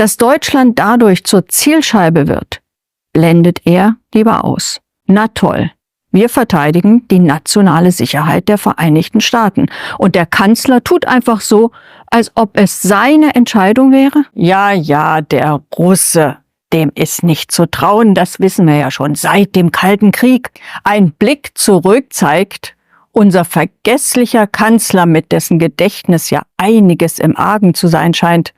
Dass Deutschland dadurch zur Zielscheibe wird, blendet er lieber aus. Na toll. Wir verteidigen die nationale Sicherheit der Vereinigten Staaten. Und der Kanzler tut einfach so, als ob es seine Entscheidung wäre. Ja, der Russe, dem ist nicht zu trauen, das wissen wir ja schon seit dem Kalten Krieg. Ein Blick zurück zeigt, unser vergesslicher Kanzler, mit dessen Gedächtnis ja einiges im Argen zu sein scheint,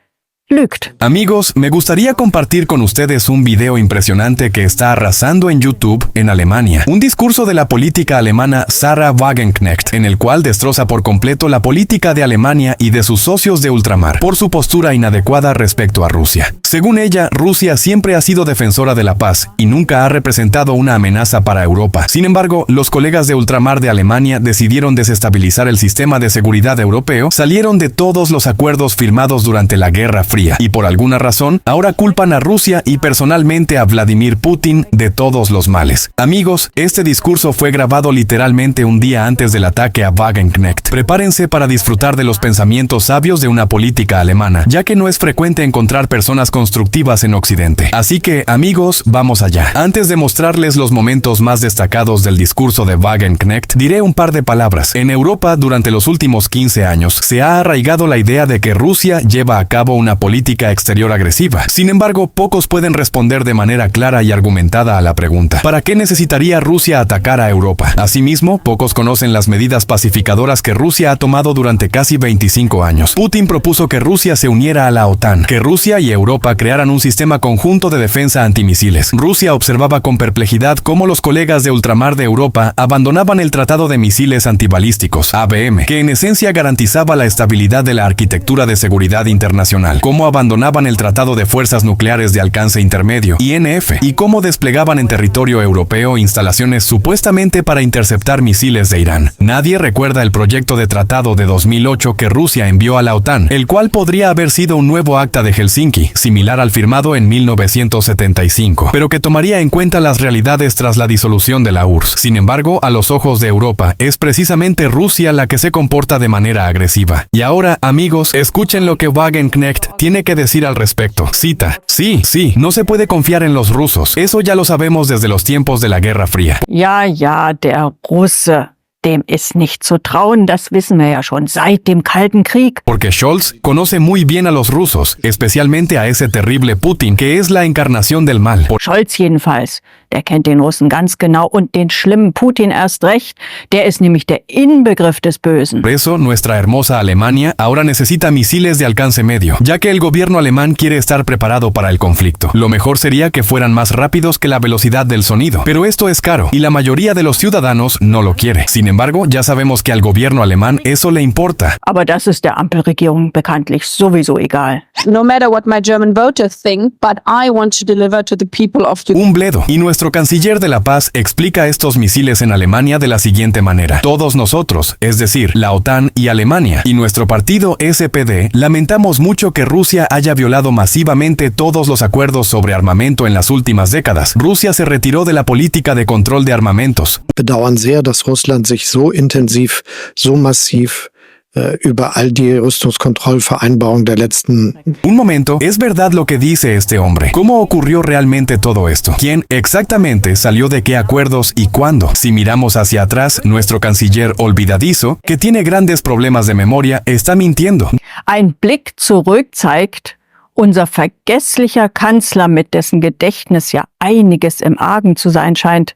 lügt. Amigos, me gustaría compartir con ustedes un video impresionante que está arrasando en YouTube en Alemania. Un discurso de la política alemana Sarah Wagenknecht, en el cual destroza por completo la política de Alemania y de sus socios de ultramar por su postura inadecuada respecto a Rusia. Según ella, Rusia siempre ha sido defensora de la paz y nunca ha representado una amenaza para Europa. Sin embargo, los colegas de ultramar de Alemania decidieron desestabilizar el sistema de seguridad europeo, salieron de todos los acuerdos firmados durante la Guerra Fría y por alguna razón ahora culpan a Rusia y personalmente a Vladimir Putin de todos los males. Amigos, este discurso fue grabado literalmente un día antes del ataque a Wagenknecht. Prepárense para disfrutar de los pensamientos sabios de una política alemana, ya que no es frecuente encontrar personas constructivas en Occidente. Así que, amigos, vamos allá. Antes de mostrarles los momentos más destacados del discurso de Wagenknecht, diré un par de palabras. En Europa, durante los últimos 15 años, se ha arraigado la idea de que Rusia lleva a cabo una política exterior agresiva. Sin embargo, pocos pueden responder de manera clara y argumentada a la pregunta: ¿para qué necesitaría Rusia atacar a Europa? Asimismo, pocos conocen las medidas pacificadoras que Rusia ha tomado durante casi 25 años. Putin propuso que Rusia se uniera a la OTAN, que Rusia y Europa crearan un sistema conjunto de defensa antimisiles. Rusia observaba con perplejidad cómo los colegas de ultramar de Europa abandonaban el Tratado de Misiles Antibalísticos, ABM, que en esencia garantizaba la estabilidad de la arquitectura de seguridad internacional, cómo abandonaban el Tratado de Fuerzas Nucleares de Alcance Intermedio, INF, y cómo desplegaban en territorio europeo instalaciones supuestamente para interceptar misiles de Irán. Nadie recuerda el proyecto de tratado de 2008 que Rusia envió a la OTAN, el cual podría haber sido un nuevo acta de Helsinki, similar al firmado en 1975, pero que tomaría en cuenta las realidades tras la disolución de la URSS. Sin embargo, a los ojos de Europa, es precisamente Rusia la que se comporta de manera agresiva. Y ahora, amigos, escuchen lo que Wagenknecht tiene que decir al respecto. Cita: sí, no se puede confiar en los rusos. Eso ya lo sabemos desde los tiempos de la Guerra Fría. Ja, der Russe, dem ist nicht zu trauen, das wissen wir ja schon seit dem Kalten Krieg. Porque Scholz conoce muy bien a los rusos, especialmente a ese terrible Putin, que es la encarnación del mal. Scholz jedenfalls, der kennt den Russen ganz genau und den schlimmen Putin erst recht. Der ist nämlich der Inbegriff des Bösen. Por eso, nuestra hermosa Alemania ahora necesita misiles de alcance medio, ya que el gobierno alemán quiere estar preparado para el conflicto. Lo mejor sería que fueran más rápidos que la velocidad del sonido, pero esto es caro y la mayoría de los ciudadanos no lo quiere. Sin embargo, ya sabemos que al gobierno alemán eso le importa. Aber das ist der Ampelregierung bekanntlich sowieso egal. No matter what my German voters think, but I want to deliver to the people of Ukraine. Un bledo. Y nuestro canciller de la paz explica estos misiles en Alemania de la siguiente manera: todos nosotros, es decir, la OTAN y Alemania, y nuestro partido SPD, lamentamos mucho que Rusia haya violado masivamente todos los acuerdos sobre armamento en las últimas décadas. Rusia se retiró de la política de control de armamentos. Bedauern sehr, dass Russland sich so intensiv, so massiv über all die Rüstungskontrollvereinbarungen der letzten... Un momento, ¿es verdad lo que dice este hombre? ¿Cómo ocurrió realmente todo esto? ¿Quién exactamente salió de qué acuerdos y cuándo? Si miramos hacia atrás, nuestro canciller olvidadizo, que tiene grandes problemas de memoria, está mintiendo. Ein Blick zurück zeigt, unser vergesslicher Kanzler, mit dessen Gedächtnis ja einiges im Argen zu sein scheint,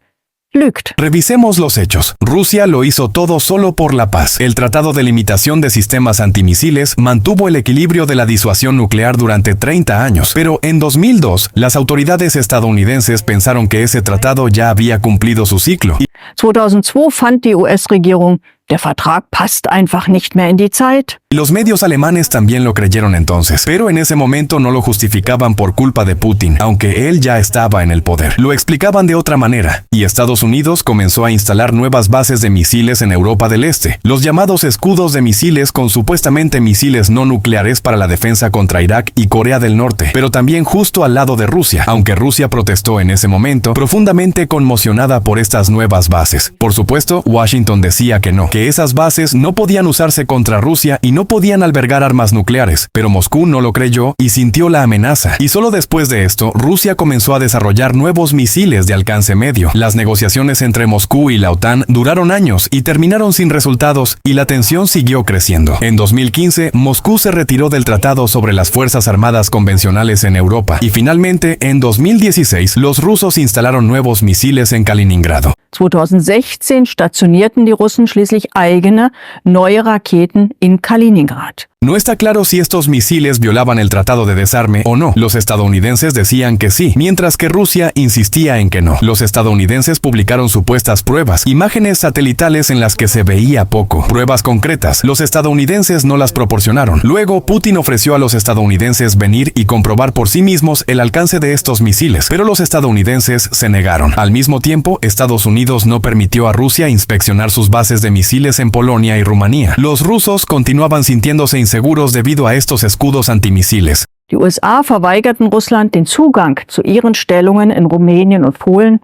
lügt. Revisemos los hechos. Rusia lo hizo todo solo por la paz. El Tratado de Limitación de Sistemas Antimisiles mantuvo el equilibrio de la disuasión nuclear durante 30 años, pero en 2002, las autoridades estadounidenses pensaron que ese tratado ya había cumplido su ciclo. 2002 fand die US-Regierung, der Vertrag passt einfach nicht mehr in die Zeit. Los medios alemanes también lo creyeron entonces, pero en ese momento no lo justificaban por culpa de Putin, aunque él ya estaba en el poder. Lo explicaban de otra manera, y Estados Unidos comenzó a instalar nuevas bases de misiles en Europa del Este, los llamados escudos de misiles, con supuestamente misiles no nucleares para la defensa contra Irak y Corea del Norte, pero también justo al lado de Rusia, aunque Rusia protestó en ese momento, profundamente conmocionada por estas nuevas bases. Por supuesto, Washington decía que no, que esas bases no podían usarse contra Rusia y no podían albergar armas nucleares, pero Moscú no lo creyó y sintió la amenaza. Y solo después de esto, Rusia comenzó a desarrollar nuevos misiles de alcance medio. Las negociaciones entre Moscú y la OTAN duraron años y terminaron sin resultados, y la tensión siguió creciendo. En 2015, Moscú se retiró del Tratado sobre las Fuerzas Armadas Convencionales en Europa, y finalmente, en 2016, los rusos instalaron nuevos misiles en Kaliningrado. 2016 stationierten die Russen schließlich eigene, neue Raketen in Kaliningrad. No está claro si estos misiles violaban el tratado de desarme o no. Los estadounidenses decían que sí, mientras que Rusia insistía en que no. Los estadounidenses publicaron supuestas pruebas, imágenes satelitales en las que se veía poco. Pruebas concretas, los estadounidenses no las proporcionaron. Luego, Putin ofreció a los estadounidenses venir y comprobar por sí mismos el alcance de estos misiles, pero los estadounidenses se negaron. Al mismo tiempo, Estados Unidos no permitió a Rusia inspeccionar sus bases de misiles en Polonia y Rumanía. Los rusos continuaban sintiéndose inseguros debido a estos escudos antimisiles. Die USA verweigerten Russland den Zugang zu ihren Stellungen in Rumänien und Polen.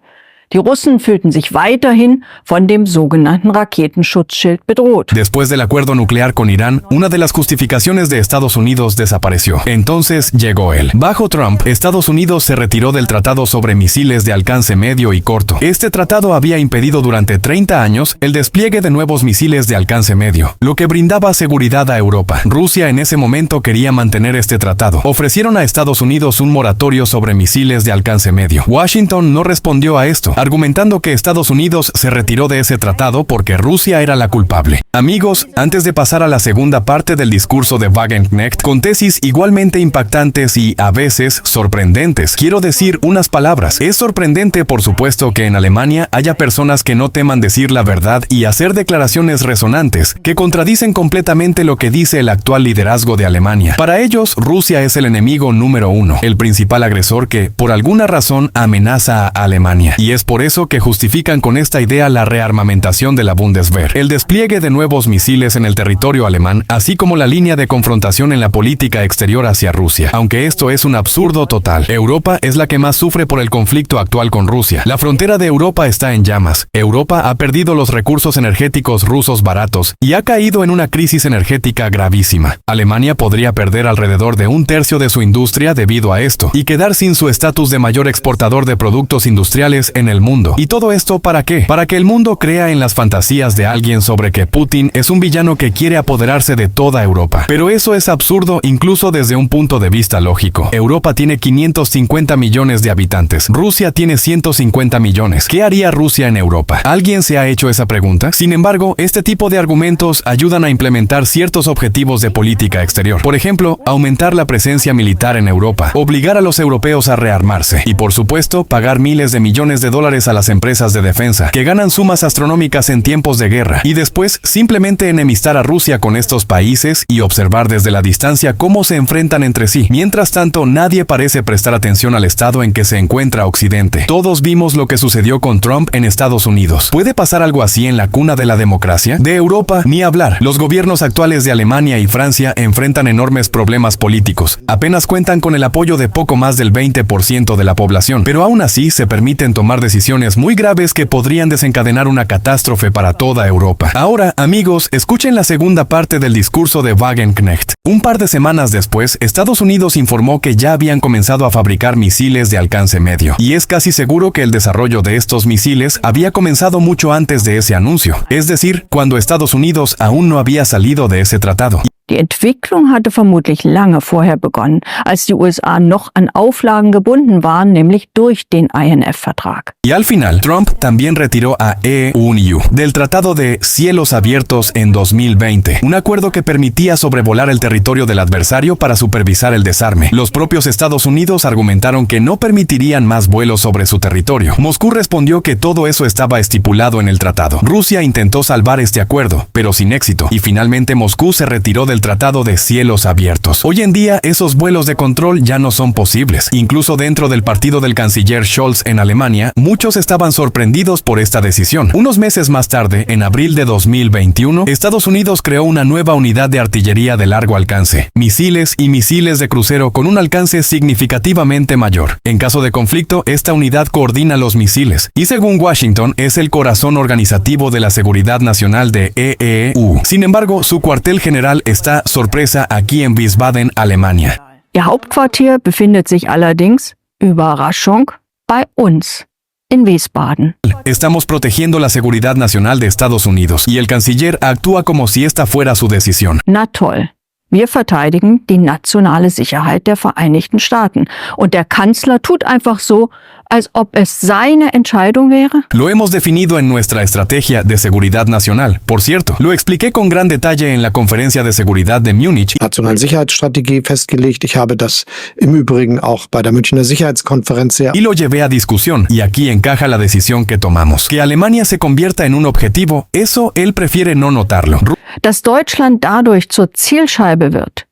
Die Russen fühlten sich weiterhin von dem sogenannten Raketenschutzschild bedroht. Después del acuerdo nuclear con Irán, una de las justificaciones de Estados Unidos desapareció. Entonces llegó él. Bajo Trump, Estados Unidos se retiró del tratado sobre misiles de alcance medio y corto. Este tratado había impedido durante 30 años el despliegue de nuevos misiles de alcance medio, lo que brindaba seguridad a Europa. Rusia en ese momento quería mantener este tratado. Ofrecieron a Estados Unidos un moratorio sobre misiles de alcance medio. Washington no respondió a esto, argumentando que Estados Unidos se retiró de ese tratado porque Rusia era la culpable. Amigos, antes de pasar a la segunda parte del discurso de Wagenknecht, con tesis igualmente impactantes y, a veces, sorprendentes, quiero decir unas palabras. Es sorprendente, por supuesto, que en Alemania haya personas que no teman decir la verdad y hacer declaraciones resonantes, que contradicen completamente lo que dice el actual liderazgo de Alemania. Para ellos, Rusia es el enemigo número uno, el principal agresor que, por alguna razón, amenaza a Alemania. Y es por eso que justifican con esta idea la rearmamentación de la Bundeswehr, el despliegue de nuevos misiles en el territorio alemán, así como la línea de confrontación en la política exterior hacia Rusia. Aunque esto es un absurdo total. Europa es la que más sufre por el conflicto actual con Rusia. La frontera de Europa está en llamas. Europa ha perdido los recursos energéticos rusos baratos y ha caído en una crisis energética gravísima. Alemania podría perder alrededor de 1/3 de su industria debido a esto y quedar sin su estatus de mayor exportador de productos industriales en el mundo. ¿Y todo esto para qué? Para que el mundo crea en las fantasías de alguien sobre que Putin es un villano que quiere apoderarse de toda Europa. Pero eso es absurdo incluso desde un punto de vista lógico. Europa tiene 550 millones de habitantes. Rusia tiene 150 millones. ¿Qué haría Rusia en Europa? ¿Alguien se ha hecho esa pregunta? Sin embargo, este tipo de argumentos ayudan a implementar ciertos objetivos de política exterior. Por ejemplo, aumentar la presencia militar en Europa, obligar a los europeos a rearmarse y, por supuesto, pagar miles de millones de dólares a las empresas de defensa, que ganan sumas astronómicas en tiempos de guerra, y después simplemente enemistar a Rusia con estos países y observar desde la distancia cómo se enfrentan entre sí. Mientras tanto, nadie parece prestar atención al estado en que se encuentra Occidente. Todos vimos lo que sucedió con Trump en Estados Unidos. ¿Puede pasar algo así en la cuna de la democracia? De Europa, ni hablar. Los gobiernos actuales de Alemania y Francia enfrentan enormes problemas políticos. Apenas cuentan con el apoyo de poco más del 20% de la población, pero aún así se permiten tomar decisiones muy graves que podrían desencadenar una catástrofe para toda Europa. Ahora, amigos, escuchen la segunda parte del discurso de Wagenknecht. Un par de semanas después, Estados Unidos informó que ya habían comenzado a fabricar misiles de alcance medio, y es casi seguro que el desarrollo de estos misiles había comenzado mucho antes de ese anuncio, es decir, cuando Estados Unidos aún no había salido de ese tratado. Die Entwicklung hatte vermutlich lange vorher begonnen, als die USA noch an Auflagen gebunden waren, nämlich durch den INF-Vertrag. Y al final, Trump también retiró a EU del Tratado de Cielos Abiertos en 2020, un acuerdo que permitía sobrevolar el territorio del adversario para supervisar el desarme. Los propios Estados Unidos argumentaron que no permitirían más vuelos sobre su territorio. Moscú respondió que todo eso estaba estipulado en el tratado. Rusia intentó salvar este acuerdo, pero sin éxito, y finalmente Moscú se retiró del Tratado de Cielos Abiertos. Hoy en día, esos vuelos de control ya no son posibles. Incluso dentro del partido del canciller Scholz en Alemania, muchos estaban sorprendidos por esta decisión. Unos meses más tarde, en abril de 2021, Estados Unidos creó una nueva unidad de artillería de largo alcance, misiles y misiles de crucero con un alcance significativamente mayor. En caso de conflicto, esta unidad coordina los misiles y, según Washington, es el corazón organizativo de la seguridad nacional de EEU. Sin embargo, su cuartel general está, sorpresa, aquí en Wiesbaden, Alemania. Ihr Hauptquartier befindet sich allerdings, Überraschung, bei uns, in Wiesbaden. Estamos protegiendo la seguridad nacional de Estados Unidos y el canciller actúa como si esta fuera su decisión. Na toll. Wir verteidigen die nationale Sicherheit der Vereinigten Staaten. Und der Kanzler tut einfach so, als ob es seine Entscheidung wäre. Lo hemos definido en nuestra estrategia de seguridad nacional. Por cierto, lo expliqué con gran detalle en la conferencia de seguridad de Múnich. Nationale Sicherheitsstrategie festgelegt. Ich habe das im Übrigen auch bei der Münchner Sicherheitskonferenz sehr Y lo llevé a discusión, y aquí encaja la decisión que tomamos. Que Alemania se convierta en un objetivo, eso él prefiere no notarlo. Dass Deutschland dadurch zur Zielscheibe wird,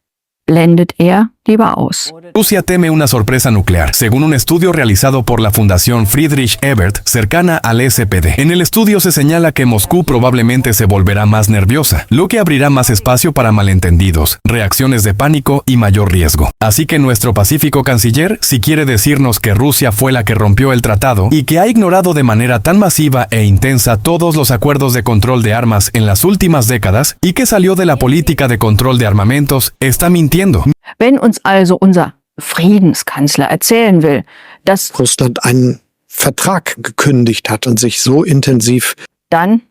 blendet er lieber aus. Rusia teme una sorpresa nuclear, según un estudio realizado por la Fundación Friedrich Ebert, cercana al SPD. En el estudio se señala que Moscú probablemente se volverá más nerviosa, lo que abrirá más espacio para malentendidos, reacciones de pánico y mayor riesgo. Así que nuestro pacífico canciller, si quiere decirnos que Rusia fue la que rompió el tratado y que ha ignorado de manera tan masiva e intensa todos los acuerdos de control de armas en las últimas décadas y que salió de la política de control de armamentos, está mintiendo. Wenn uns also unser Friedenskanzler erzählen will, dass Russland einen Vertrag gekündigt hat und sich so intensiv dann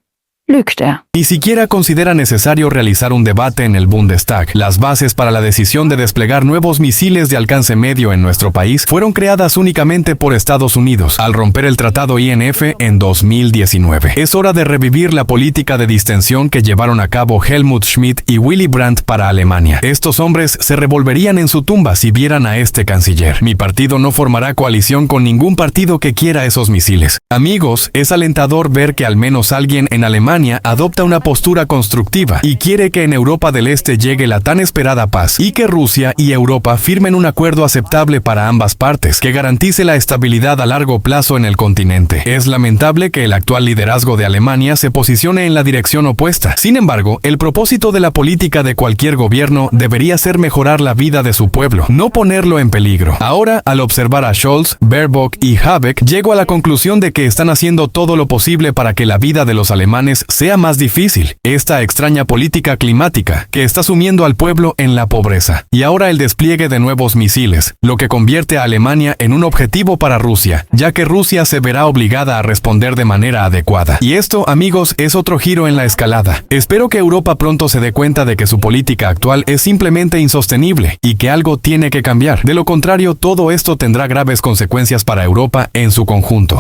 lügt er. Ni siquiera considera necesario realizar un debate en el Bundestag. Las bases para la decisión de desplegar nuevos misiles de alcance medio en nuestro país fueron creadas únicamente por Estados Unidos al romper el Tratado INF en 2019. Es hora de revivir la política de distensión que llevaron a cabo Helmut Schmidt y Willy Brandt para Alemania. Estos hombres se revolverían en su tumba si vieran a este canciller. Mi partido no formará coalición con ningún partido que quiera esos misiles. Amigos, es alentador ver que al menos alguien en Alemania adopta una postura constructiva y quiere que en Europa del Este llegue la tan esperada paz y que Rusia y Europa firmen un acuerdo aceptable para ambas partes que garantice la estabilidad a largo plazo en el continente. Es lamentable que el actual liderazgo de Alemania se posicione en la dirección opuesta. Sin embargo, el propósito de la política de cualquier gobierno debería ser mejorar la vida de su pueblo, no ponerlo en peligro. Ahora, al observar a Scholz, Baerbock y Habeck, llego a la conclusión de que están haciendo todo lo posible para que la vida de los alemanes sea más difícil. Esta extraña política climática que está sumiendo al pueblo en la pobreza. Y ahora el despliegue de nuevos misiles, lo que convierte a Alemania en un objetivo para Rusia, ya que Rusia se verá obligada a responder de manera adecuada. Y esto, amigos, es otro giro en la escalada. Espero que Europa pronto se dé cuenta de que su política actual es simplemente insostenible y que algo tiene que cambiar. De lo contrario, todo esto tendrá graves consecuencias para Europa en su conjunto.